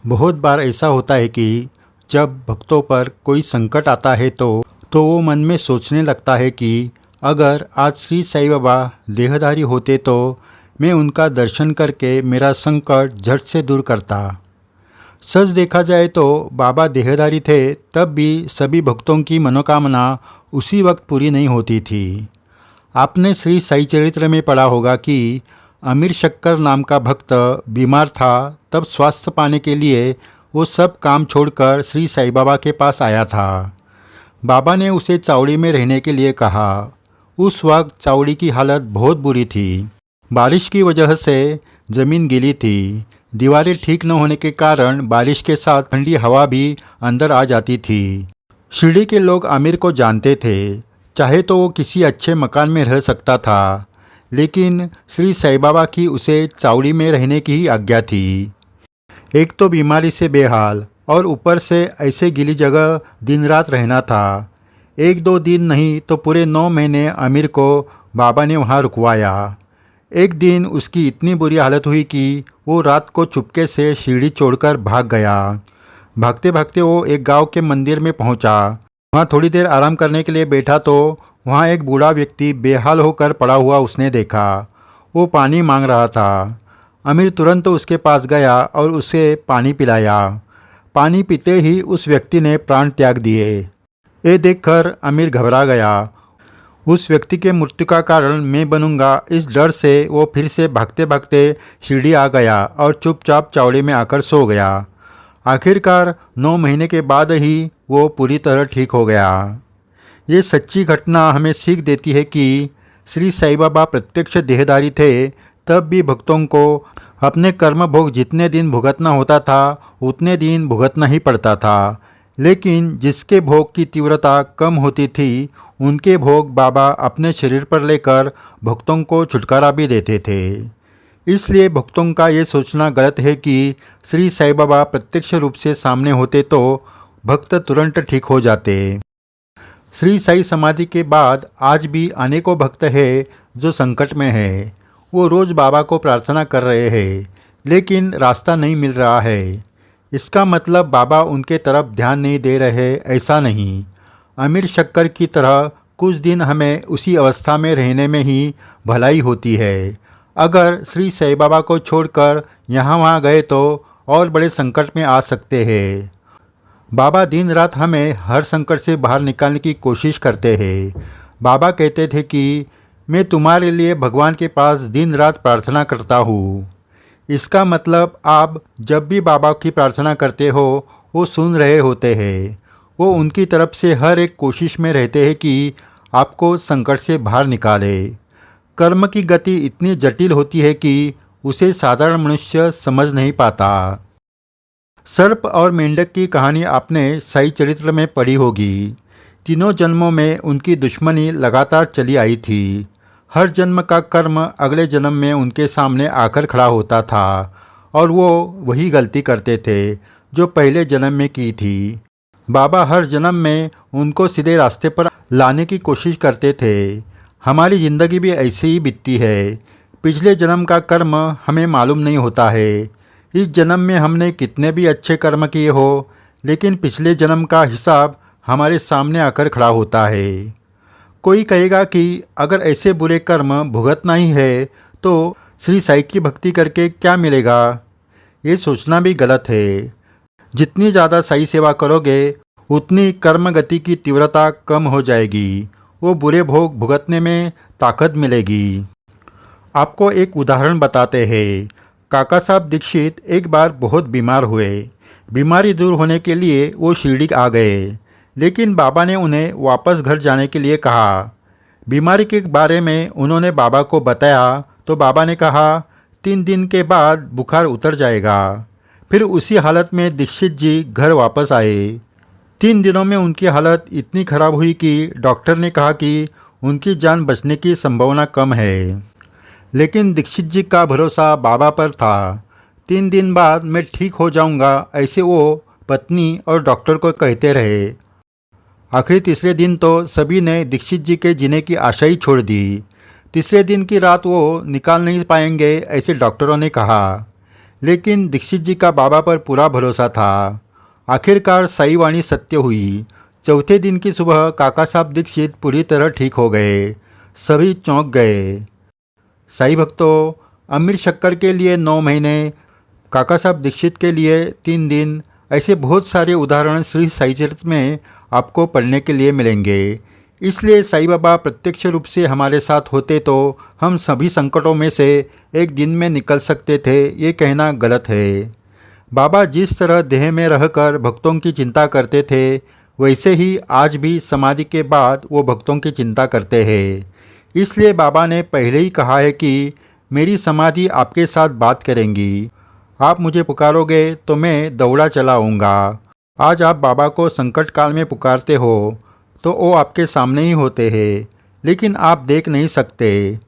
बहुत बार ऐसा होता है कि जब भक्तों पर कोई संकट आता है तो वो मन में सोचने लगता है कि अगर आज श्री साईं बाबा देहधारी होते तो मैं उनका दर्शन करके मेरा संकट झट से दूर करता। सच देखा जाए तो बाबा देहधारी थे तब भी सभी भक्तों की मनोकामना उसी वक्त पूरी नहीं होती थी। आपने श्री साई चरित्र में पढ़ा होगा कि अमीर शक्कर नाम का भक्त बीमार था, तब स्वास्थ्य पाने के लिए वो सब काम छोड़कर श्री साईं बाबा के पास आया था। बाबा ने उसे चावड़ी में रहने के लिए कहा। उस वक्त चावड़ी की हालत बहुत बुरी थी। बारिश की वजह से ज़मीन गीली थी। दीवारें ठीक न होने के कारण बारिश के साथ ठंडी हवा भी अंदर आ जाती थी। शिरडी के लोग आमिर को जानते थे। चाहे तो वो किसी अच्छे मकान में रह सकता था, लेकिन श्री साईं बाबा की उसे चावड़ी में रहने की ही आज्ञा थी। एक तो बीमारी से बेहाल और ऊपर से ऐसे गीली जगह दिन रात रहना था। एक दो दिन नहीं तो पूरे 9 महीने आमिर को बाबा ने वहाँ रुकवाया। एक दिन उसकी इतनी बुरी हालत हुई कि वो रात को चुपके से शिरडी छोड़कर भाग गया। भागते भागते वो एक गांव के मंदिर में पहुंचा। वहाँ थोड़ी देर आराम करने के लिए बैठा तो वहाँ एक बूढ़ा व्यक्ति बेहाल होकर पड़ा हुआ उसने देखा। वो पानी मांग रहा था। आमिर तुरंत उसके पास गया और उसे पानी पिलाया। पानी पीते ही उस व्यक्ति ने प्राण त्याग दिए। ये देखकर आमिर घबरा गया। उस व्यक्ति के मृत्यु का कारण मैं बनूंगा, इस डर से वो फिर से भागते भागते शिरडी आ गया और चुपचाप चावड़ी में आकर सो गया। आखिरकार 9 महीने के बाद ही वो पूरी तरह ठीक हो गया। ये सच्ची घटना हमें सीख देती है कि श्री साईं बाबा प्रत्यक्ष देहधारी थे, तब भी भक्तों को अपने कर्म भोग जितने दिन भुगतना होता था उतने दिन भुगतना ही पड़ता था। लेकिन जिसके भोग की तीव्रता कम होती थी, उनके भोग बाबा अपने शरीर पर लेकर भक्तों को छुटकारा भी देते थे। इसलिए भक्तों का ये सोचना गलत है कि श्री साईं बाबा प्रत्यक्ष रूप से सामने होते तो भक्त तुरंत ठीक हो जाते। श्री साई समाधि के बाद आज भी अनेकों भक्त हैं जो संकट में हैं। वो रोज़ बाबा को प्रार्थना कर रहे हैं, लेकिन रास्ता नहीं मिल रहा है। इसका मतलब बाबा उनके तरफ ध्यान नहीं दे रहे, ऐसा नहीं। अमीर शक्कर की तरह कुछ दिन हमें उसी अवस्था में रहने में ही भलाई होती है। अगर श्री साईं बाबा को छोड़कर यहाँ वहाँ गए तो और बड़े संकट में आ सकते हैं। बाबा दिन रात हमें हर संकट से बाहर निकालने की कोशिश करते हैं। बाबा कहते थे कि मैं तुम्हारे लिए भगवान के पास दिन रात प्रार्थना करता हूँ। इसका मतलब आप जब भी बाबा की प्रार्थना करते हो वो सुन रहे होते हैं। वो उनकी तरफ से हर एक कोशिश में रहते हैं कि आपको संकट से बाहर निकाले। कर्म की गति इतनी जटिल होती है कि उसे साधारण मनुष्य समझ नहीं पाता। सर्प और मेंढक की कहानी आपने साई चरित्र में पढ़ी होगी। तीनों जन्मों में उनकी दुश्मनी लगातार चली आई थी। हर जन्म का कर्म अगले जन्म में उनके सामने आकर खड़ा होता था और वो वही गलती करते थे जो पहले जन्म में की थी। बाबा हर जन्म में उनको सीधे रास्ते पर लाने की कोशिश करते थे। हमारी ज़िंदगी भी ऐसे ही बीतती है। पिछले जन्म का कर्म हमें मालूम नहीं होता है। इस जन्म में हमने कितने भी अच्छे कर्म किए हो, लेकिन पिछले जन्म का हिसाब हमारे सामने आकर खड़ा होता है। कोई कहेगा कि अगर ऐसे बुरे कर्म भुगतना ही है तो श्री साईं की भक्ति करके क्या मिलेगा। ये सोचना भी गलत है। जितनी ज़्यादा साईं सेवा करोगे उतनी कर्म गति की तीव्रता कम हो जाएगी। वो बुरे भोग भुगतने में ताकत मिलेगी। आपको एक उदाहरण बताते हैं। काका साहब दीक्षित एक बार बहुत बीमार हुए। बीमारी दूर होने के लिए वो शिरडी आ गए, लेकिन बाबा ने उन्हें वापस घर जाने के लिए कहा। बीमारी के बारे में उन्होंने बाबा को बताया तो बाबा ने कहा 3 दिन के बाद बुखार उतर जाएगा। फिर उसी हालत में दीक्षित जी घर वापस आए। 3 दिनों में उनकी हालत इतनी खराब हुई कि डॉक्टर ने कहा कि उनकी जान बचने की संभावना कम है। लेकिन दीक्षित जी का भरोसा बाबा पर था। 3 दिन बाद मैं ठीक हो जाऊंगा, ऐसे वो पत्नी और डॉक्टर को कहते रहे। आखिरी तीसरे दिन तो सभी ने दीक्षित जी के जीने की आशा ही छोड़ दी। तीसरे दिन की रात वो निकाल नहीं पाएंगे, ऐसे डॉक्टरों ने कहा। लेकिन दीक्षित जी का बाबा पर पूरा भरोसा था। आखिरकार साई वाणी सत्य हुई। चौथे दिन की सुबह काका साहब दीक्षित पूरी तरह ठीक हो गए। सभी चौंक गए। साई भक्तों, अमीर शक्कर के लिए 9 महीने, काका साहब दीक्षित के लिए 3 दिन, ऐसे बहुत सारे उदाहरण श्री साई चरित्र में आपको पढ़ने के लिए मिलेंगे। इसलिए साई बाबा प्रत्यक्ष रूप से हमारे साथ होते तो हम सभी संकटों में से एक दिन में निकल सकते थे, ये कहना गलत है। बाबा जिस तरह देह में रहकर भक्तों की चिंता करते थे, वैसे ही आज भी समाधि के बाद वो भक्तों की चिंता करते हैं। इसलिए बाबा ने पहले ही कहा है कि मेरी समाधि आपके साथ बात करेंगी। आप मुझे पुकारोगे तो मैं दौड़ा चला आऊँगा। आज आप बाबा को संकट काल में पुकारते हो तो वो आपके सामने ही होते हैं, लेकिन आप देख नहीं सकते।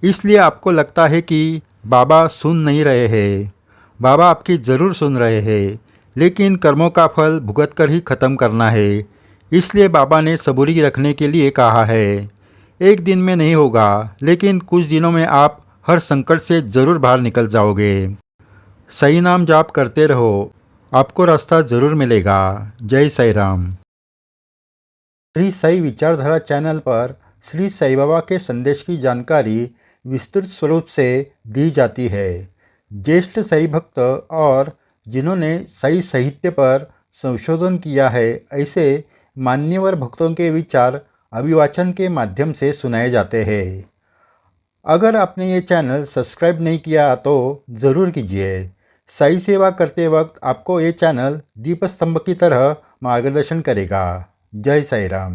इसलिए आपको लगता है कि बाबा सुन नहीं रहे हैं। बाबा आपकी ज़रूर सुन रहे हैं, लेकिन कर्मों का फल भुगत कर ही ख़त्म करना है। इसलिए बाबा ने सबूरी रखने के लिए कहा है। एक दिन में नहीं होगा, लेकिन कुछ दिनों में आप हर संकट से ज़रूर बाहर निकल जाओगे। सही नाम जाप करते रहो, आपको रास्ता ज़रूर मिलेगा। जय साई राम। श्री साई विचारधारा चैनल पर श्री साई बाबा के संदेश की जानकारी विस्तृत स्वरूप से दी जाती है। ज्येष्ठ साई भक्त और जिन्होंने साई साहित्य पर संशोधन किया है, ऐसे मान्यवर भक्तों के विचार अभिवाचन के माध्यम से सुनाए जाते हैं। अगर आपने ये चैनल सब्सक्राइब नहीं किया तो ज़रूर कीजिए। साई सेवा करते वक्त आपको ये चैनल दीपस्तंभ की तरह मार्गदर्शन करेगा। जय साई राम।